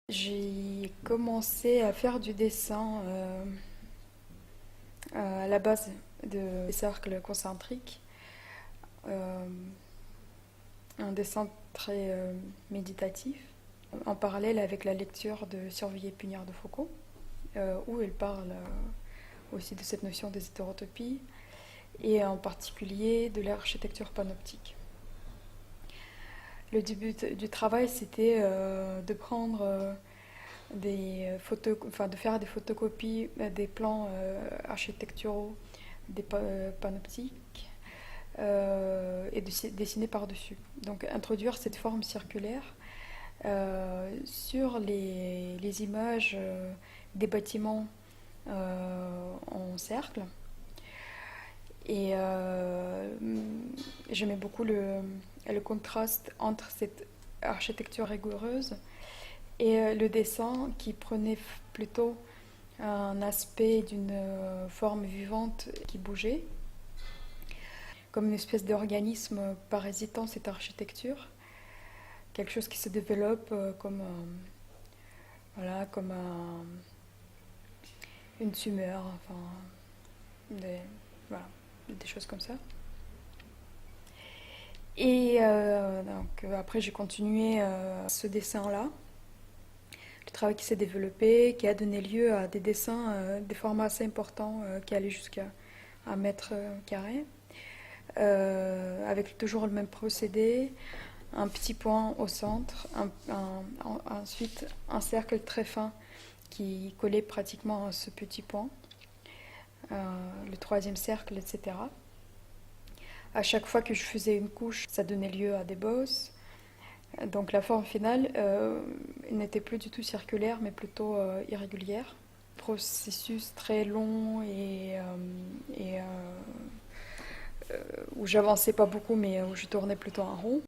J'ai commencé à faire du dessin à la base des cercles concentriques, euh, un dessin très méditatif, en parallèle avec la lecture de Surveiller et punir de Foucault, où il parle aussi de cette notion des hétérotopies, et en particulier de l'architecture panoptique. Le début du travail, c'était de prendre de faire des photocopies des plans architecturaux des panoptiques et de dessiner par-dessus. Donc introduire cette forme circulaire sur les images des bâtiments en cercle. Et j'aimais beaucoup le contraste entre cette architecture rigoureuse et le dessin qui prenait plutôt un aspect d'une forme vivante qui bougeait, comme une espèce d'organisme parasitant cette architecture, quelque chose qui se développe comme, voilà, comme une tumeur, enfin, des, voilà, des choses comme ça. Et après j'ai continué ce dessin-là, le travail qui s'est développé, qui a donné lieu à des dessins, des formats assez importants qui allaient jusqu'à 1 mètre carré, avec toujours le même procédé, un petit point au centre, ensuite un cercle très fin qui collait pratiquement à ce petit point, le troisième cercle, etc. À chaque fois que je faisais une couche, ça donnait lieu à des bosses. Donc la forme finale n'était plus du tout circulaire, mais plutôt irrégulière. Processus très long et où j'avançais pas beaucoup, mais où je tournais plutôt en rond.